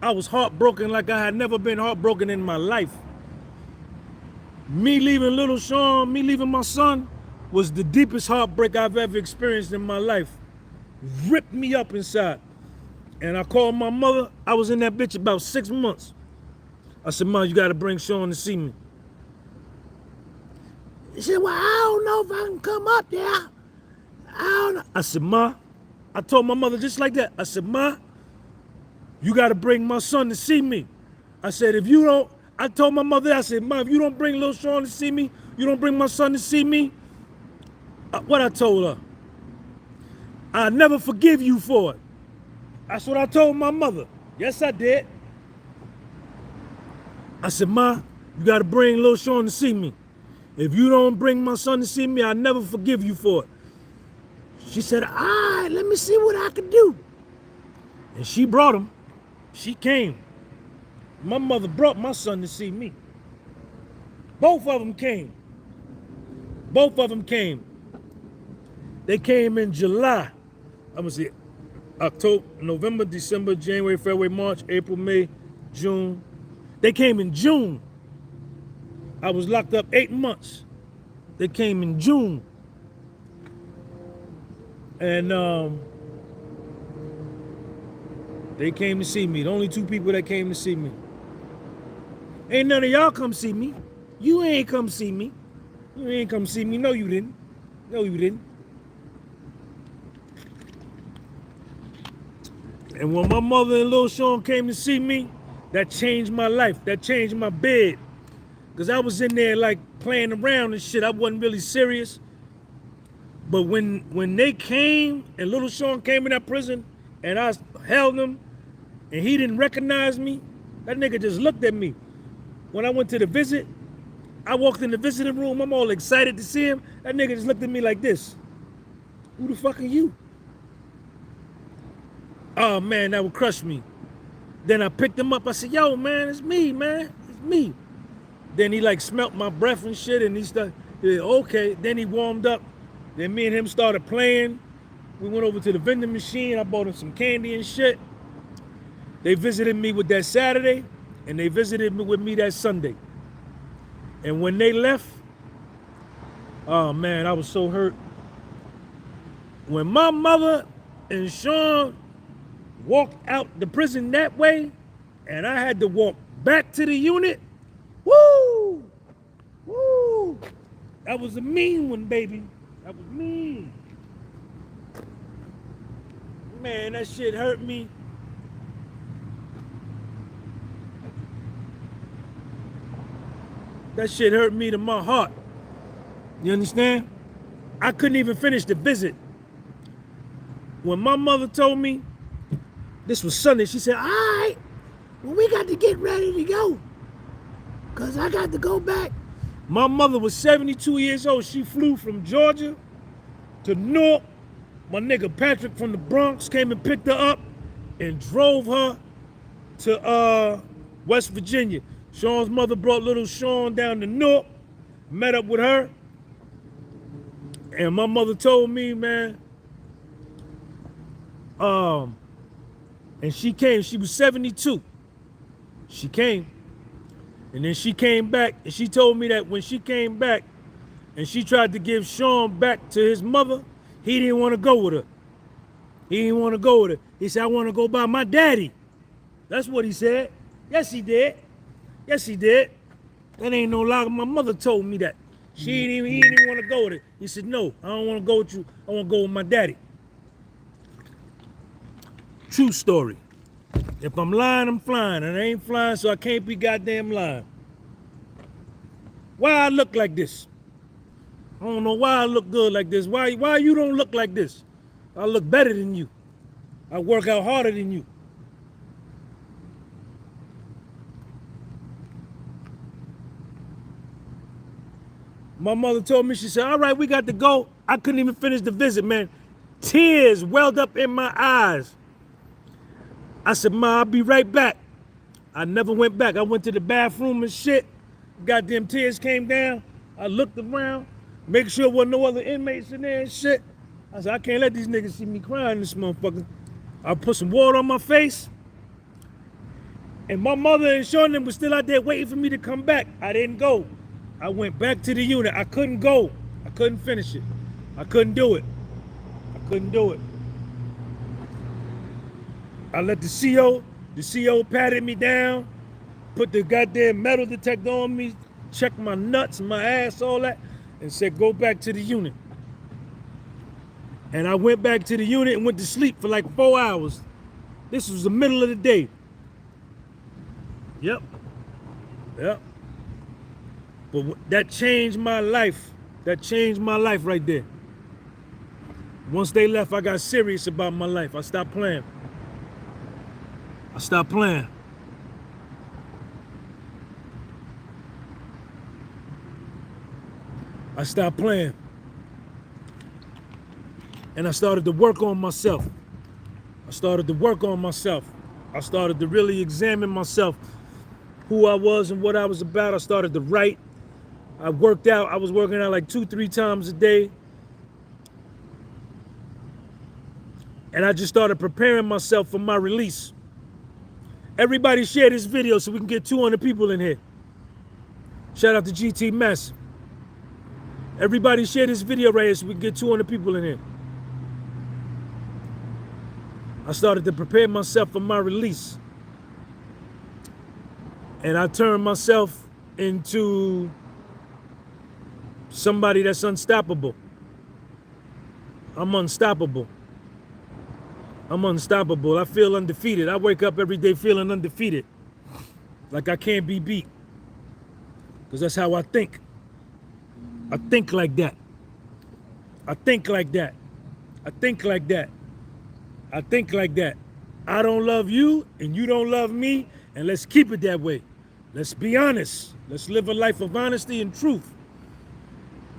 I was heartbroken like I had never been heartbroken in my life. Me leaving Lil Sean, me leaving my son, was the deepest heartbreak I've ever experienced in my life. Ripped me up inside. And I called my mother. I was in that bitch about 6 months. I said, Mom, you gotta bring Sean to see me. She said, well, I don't know if I can come up there. I don't know. I said, Ma, I told my mother just like that. I said, Ma, you gotta bring my son to see me. I said, if you don't, I told my mother, I said, Ma, if you don't bring Lil Sean to see me, you don't bring my son to see me, what I told her? I'll never forgive you for it. That's what I told my mother. Yes, I did. I said, Ma, you gotta bring Lil Sean to see me. If you don't bring my son to see me, I'll never forgive you for it. She said, all right, let me see what I can do. And she brought him. She came. My mother brought my son to see me. Both of them came. Both of them came. They came in July. I'm gonna see October, November, December, January, February, March, April, May, June. They came in June. I was locked up 8 months. They came in June. And they came to see me. The only 2 people that came to see me. Ain't none of y'all come see me. You ain't come see me. You ain't come see me. No, you didn't. No, you didn't. And when my mother and Lil Sean came to see me, that changed my life. That changed my bed. Because I was in there like playing around and shit. I wasn't really serious. But when they came and Lil Sean came in that prison and I held him and he didn't recognize me, that nigga just looked at me. When I went to the visit, I walked in the visiting room. I'm all excited to see him. That nigga just looked at me like this. Who the fuck are you? Oh, man, that would crush me. Then I picked him up. I said, yo, man, it's me, man. It's me. Then he like smelt my breath and shit. And he started, okay. Then he warmed up. Then me and him started playing. We went over to the vending machine. I bought him some candy and shit. They visited me with that Saturday. And they visited me with me that Sunday. And when they left, oh, man, I was so hurt. When my mother and Sean walked out the prison that way, and I had to walk back to the unit, woo! Woo! That was a mean one, baby. That was mean. Man, that shit hurt me. That shit hurt me to my heart. You understand? I couldn't even finish the visit. When my mother told me, this was Sunday, she said, all right, well, we got to get ready to go. Because I got to go back. My mother was 72 years old. She flew from Georgia to Newark. My nigga Patrick from the Bronx came and picked her up and drove her to West Virginia. Sean's mother brought little Sean down to Newark, met up with her. And my mother told me, man, and she came, she was 72. She came. And then she came back and she told me that when she came back and she tried to give Sean back to his mother, he didn't want to go with her. He didn't want to go with her. He said, I want to go by my daddy. That's what he said. Yes, he did. Yes, he did. That ain't no lie. My mother told me that. He didn't even want to go with it. He said, no, I don't want to go with you. I want to go with my daddy. True story. If I'm lying, I'm flying. And I ain't flying, so I can't be goddamn lying. Why I look like this? I don't know why I look good like this. Why you don't look like this? I look better than you. I work out harder than you. My mother told me, she said, all right, we got to go. I couldn't even finish the visit, man. Tears welled up in my eyes. I said, Ma, I'll be right back. I never went back. I went to the bathroom and shit. Goddamn tears came down. I looked around, make sure there wasn't no other inmates in there and shit. I said, I can't let these niggas see me crying in this motherfucker. I put some water on my face. And my mother and Sean them was still out there waiting for me to come back. I didn't go. I went back to the unit. I couldn't go. I couldn't finish it. I couldn't do it. I couldn't do it. I let the CO patted me down, put the goddamn metal detector on me, checked my nuts, my ass, all that, and said, go back to the unit. And I went back to the unit and went to sleep for like 4 hours. This was the middle of the day. Yep. But that changed my life. That changed my life right there. Once they left, I got serious about my life. I stopped playing. I stopped playing. I stopped playing. And I started to work on myself. I started to really examine myself, who I was and what I was about. I started to write. I worked out. I was working out like 2-3 times a day. And I just started preparing myself for my release. Everybody share this video so we can get 200 people in here. Shout out to GT Mess. Everybody share this video right here so we can get 200 people in here. I started to prepare myself for my release. And I turned myself into somebody that's unstoppable. I'm unstoppable. I feel undefeated. I wake up every day feeling undefeated. Like I can't be beat. Because that's how I think. I think like that. I think like that. I don't love you and you don't love me, and let's keep it that way. Let's be honest. Let's live a life of honesty and truth.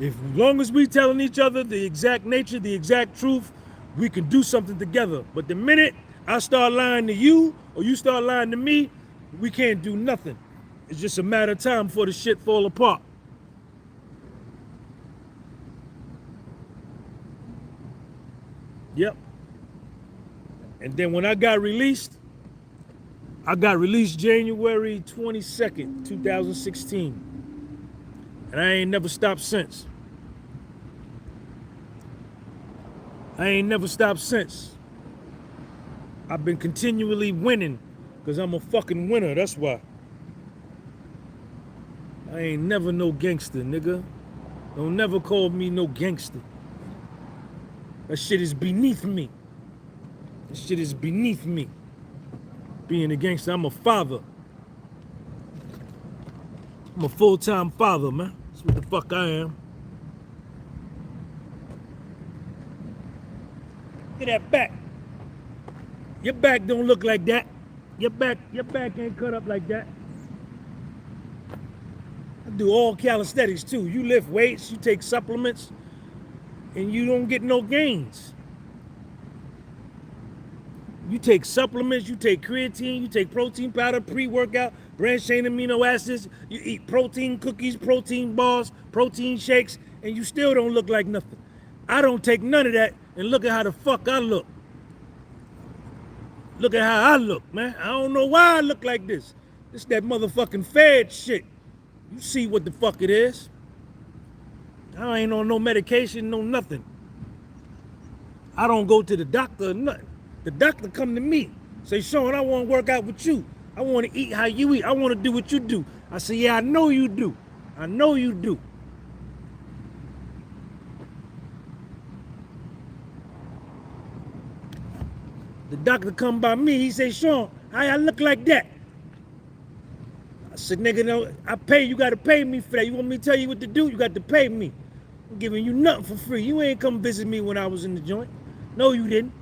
As long as we telling each other the exact nature, the exact truth, we can do something together. But the minute I start lying to you or you start lying to me, we can't do nothing. It's just a matter of time before the shit fall apart. Yep. And then when I got released January 22nd, 2016. And I ain't never stopped since. I've been continually winning because I'm a fucking winner, that's why. I ain't never no gangster, nigga. Don't never call me no gangster. That shit is beneath me. Being a gangster, I'm a father. I'm a full-time father, man. That's what the fuck I am. Look at that back. Your back don't look like that. Your back ain't cut up like that. I do all calisthenics too. You lift weights, you take supplements, and you don't get no gains. You take supplements, you take creatine, you take protein powder, pre-workout, branched chain amino acids, you eat protein cookies, protein bars, protein shakes, and you still don't look like nothing. I don't take none of that, and look at how the fuck I look. Look at how I look, man. I don't know why I look like this. This that motherfucking fed shit. You see what the fuck it is. I ain't on no medication, no nothing. I don't go to the doctor or nothing. The doctor come to me, say, Sean, I want to work out with you. I want to eat how you eat. I want to do what you do. I say, yeah, I know you do. I know you do. The doctor come by me, he say, Sean, how I look like that? I said, nigga, no, I pay, you got to pay me for that. You want me to tell you what to do? You got to pay me. I'm giving you nothing for free. You ain't come visit me when I was in the joint. No, you didn't.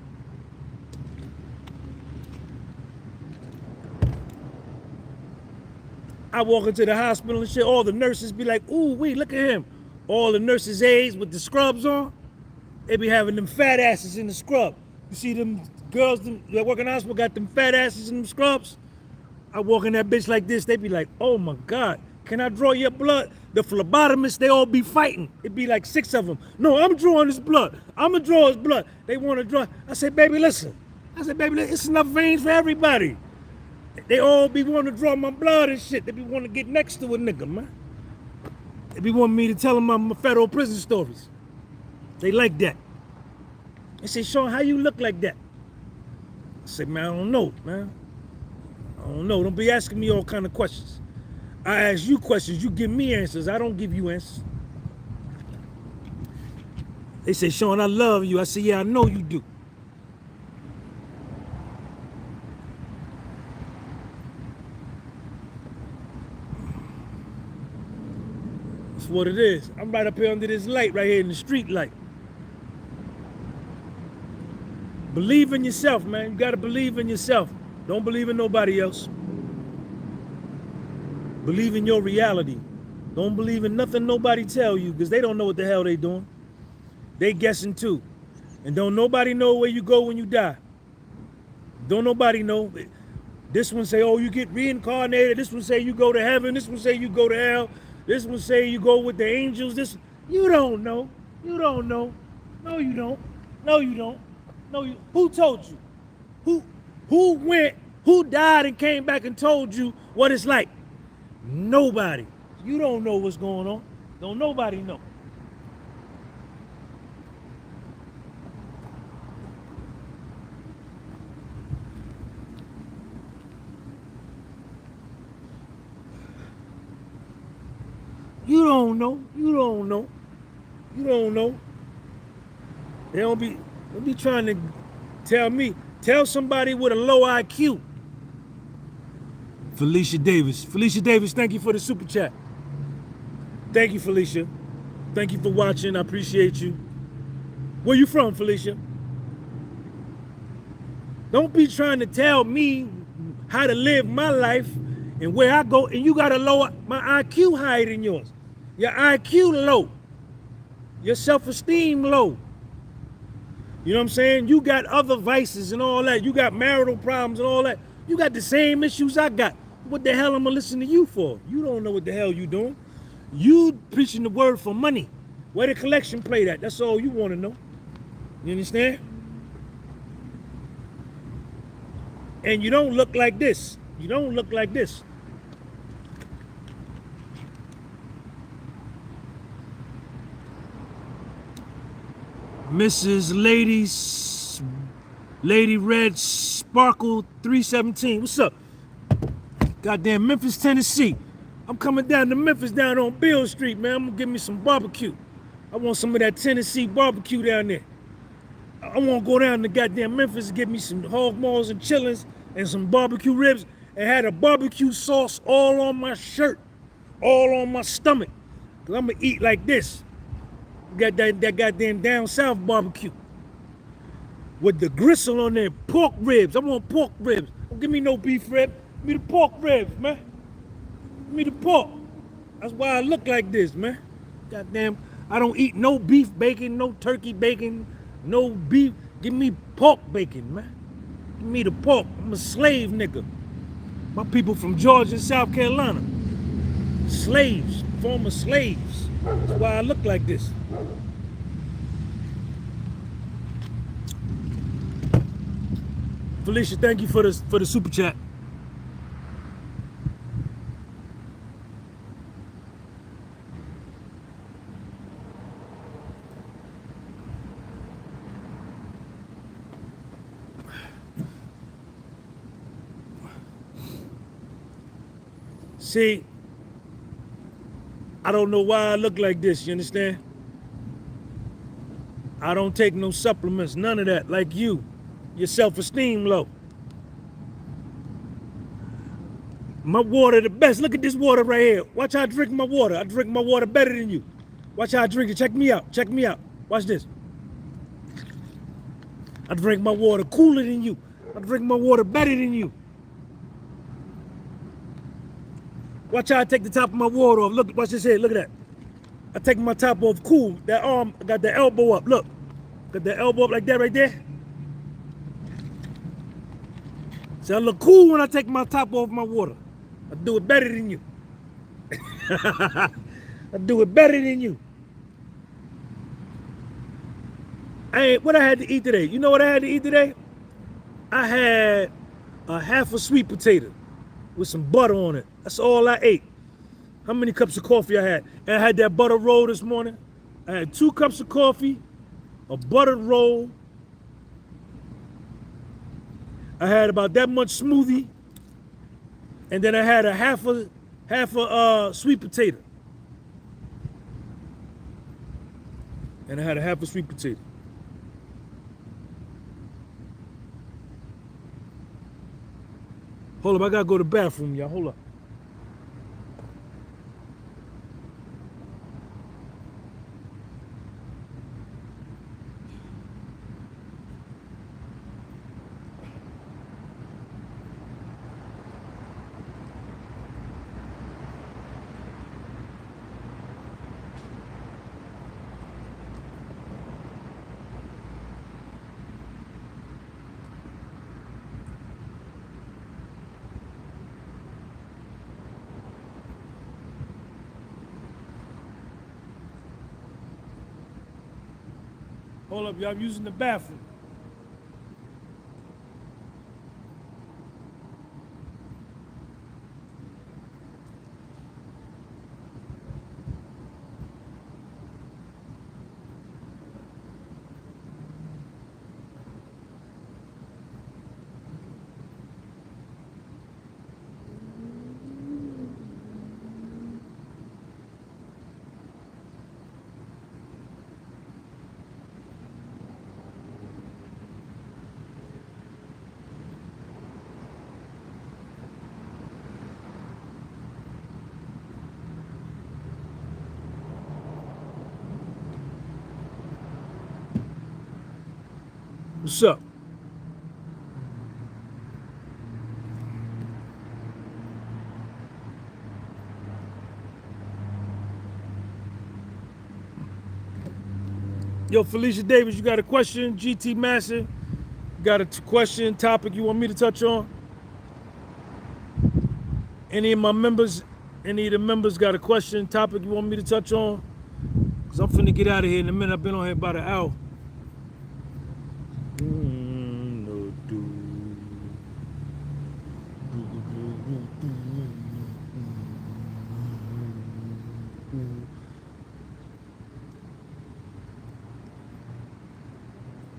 I walk into the hospital and shit, all the nurses be like, ooh, wait, look at him. all the nurses' aides with the scrubs on, they be having them fat asses in the scrub. You see them girls that work in the hospital got them fat asses in them scrubs? I walk in that bitch like this, they be like, oh my God, can I draw your blood? The phlebotomists, they all be fighting. It be like 6 of them. No, I'm drawing his blood. I'm gonna draw his blood. They wanna draw. I said, baby, listen. It's enough veins for everybody. They all be wanting to draw my blood and shit. They be wanting to get next to a nigga, man. They be wanting me to tell them my federal prison stories. They like that. They say, Sean, how you look like that? I said, man, I don't know, man. I don't know. Don't be asking me all kind of questions. I ask you questions, you give me answers. I don't give you answers. They say, Sean, I love you. I say, yeah, I know you do. That's what it is. I'm right up here under this light, right here in the street light. Believe in yourself, man. You gotta believe in yourself. Don't believe in nobody else. Believe in your reality. Don't believe in nothing nobody tell you, because they don't know what the hell they doing. They guessing too. And don't nobody know where you go when you die. Don't nobody know. This one say, oh, you get reincarnated. This one say you go to heaven. This one say you go to hell. This one say you go with the angels. You don't know. You don't know. No, you don't. No, you don't. No, you. Who told you? Who went? Who died and came back and told you what it's like? Nobody. You don't know what's going on. Don't nobody know. You don't know. You don't know. You don't know. They don't be trying to tell somebody with a low IQ. Felicia Davis, thank you for the super chat. Thank you, Felicia. Thank you for watching. I appreciate you. Where you from, Felicia? Don't be trying to tell me how to live my life and where I go, and you got a lower, my IQ higher than yours. Your IQ low. Your self-esteem low. You know what I'm saying? You got other vices and all that. You got marital problems and all that. You got the same issues I got. What the hell am I listening to you for? You don't know what the hell you doing. You preaching the word for money. Where the collection plate at? That's all you want to know. You understand? And you don't look like this. You don't look like this. Mrs. Lady Red Sparkle 317. What's up? Goddamn Memphis, Tennessee. I'm coming down to Memphis down on Beale Street, man. I'm gonna give me some barbecue. I want some of that Tennessee barbecue down there. I want to go down to goddamn Memphis and get me some hog maws and chillings and some barbecue ribs and had a barbecue sauce all on my shirt, all on my stomach. Cause I'm gonna eat like this. Got that goddamn down south barbecue with the gristle on there, pork ribs. I want pork ribs. Don't give me no beef rib. Give me the pork ribs, man. Give me the pork. That's why I look like this, man. Goddamn, I don't eat no beef bacon, no turkey bacon, no beef. Give me pork bacon, man. Give me the pork. I'm a slave nigga. My people from Georgia and South Carolina. Slaves, former slaves. That's why I look like this. Felicia, thank you for the super chat. See, I don't know why I look like this, you understand? I don't take no supplements, none of that, like you. Your self-esteem low. My water the best. Look at this water right here. Watch how I drink my water. I drink my water better than you. Watch how I drink it. Check me out. Check me out. Watch this. I drink my water cooler than you. I drink my water better than you. Watch how I take the top of my water off. Look, watch this here. Look at that. I take my top off cool. That arm, I got the elbow up. Look, got the elbow up like that right there. So I look cool when I take my top off my water. I do it better than you. I do it better than you. What I had to eat today? You know what I had to eat today? I had a half a sweet potato with some butter on it. That's all I ate. How many cups of coffee I had? And I had that butter roll this morning. I had 2 cups of coffee, a buttered roll. I had about that much smoothie, and then I had a half a sweet potato. And I had a half a sweet potato. Hold up, I gotta go to the bathroom, y'all. Hold up. Hold up, y'all. I'm using the bathroom. What's up? Yo, Felicia Davis, you got a question? GT Master, got a question, topic you want me to touch on? Any of the members got a question, topic you want me to touch on? Because I'm finna get out of here in a minute. I've been on here about an hour.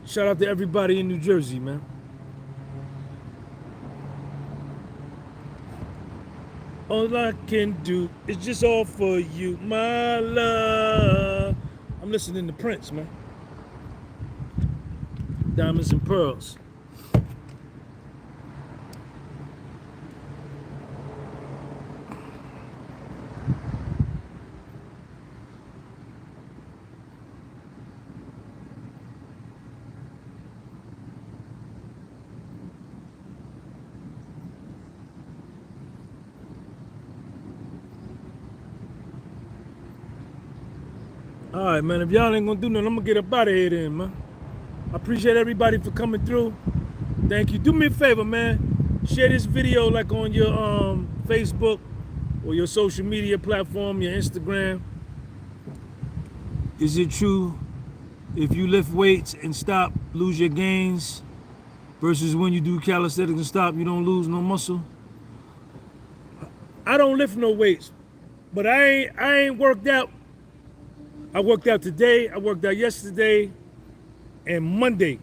Shout out to everybody in New Jersey, man. All I can do is just offer you my love. I'm listening to Prince, man. Diamonds and Pearls. All right, man, if y'all ain't gonna do nothing, I'm gonna get up out of here then, man. I appreciate everybody for coming through. Thank you. Do me a favor, man. Share this video like on your Facebook or your social media platform, your Instagram. Is it true if you lift weights and stop, lose your gains, versus when you do calisthenics and stop, you don't lose no muscle? I don't lift no weights, but I ain't worked out. I worked out today, I worked out yesterday, and Monday.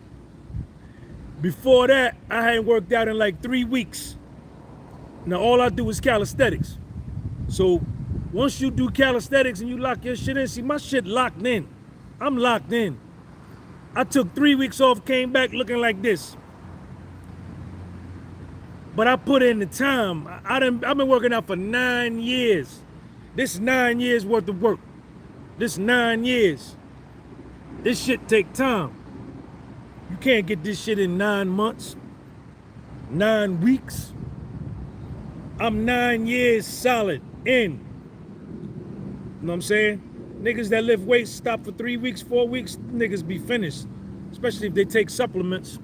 Before that, I hadn't worked out in like 3 weeks. Now all I do is calisthenics. So once you do calisthenics and you lock your shit in, see my shit locked in. I'm locked in. I took 3 weeks off, came back looking like this. But I put in the time. I've been working out for 9 years. This is 9 years worth of work. This 9 years. This shit take time. You can't get this shit in 9 months, 9 weeks. I'm 9 years solid in. You know what I'm saying? Niggas that lift weights, stop for 3 weeks, 4 weeks, niggas be finished. Especially if they take supplements,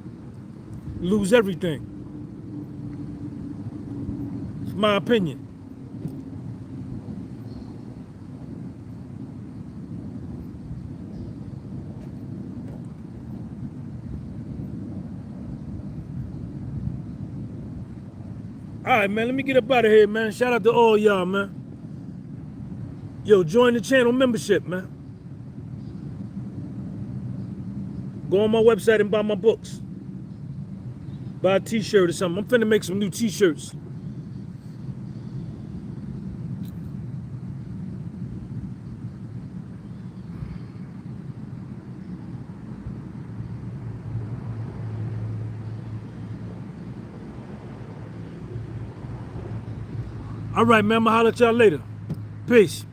lose everything. It's my opinion. All right, man, let me get up out of here, man. Shout out to all y'all, man. Yo, join the channel membership, man. Go on my website and buy my books. Buy a t-shirt or something. I'm finna make some new t-shirts. All right, man, I'ma holler at y'all later. Peace.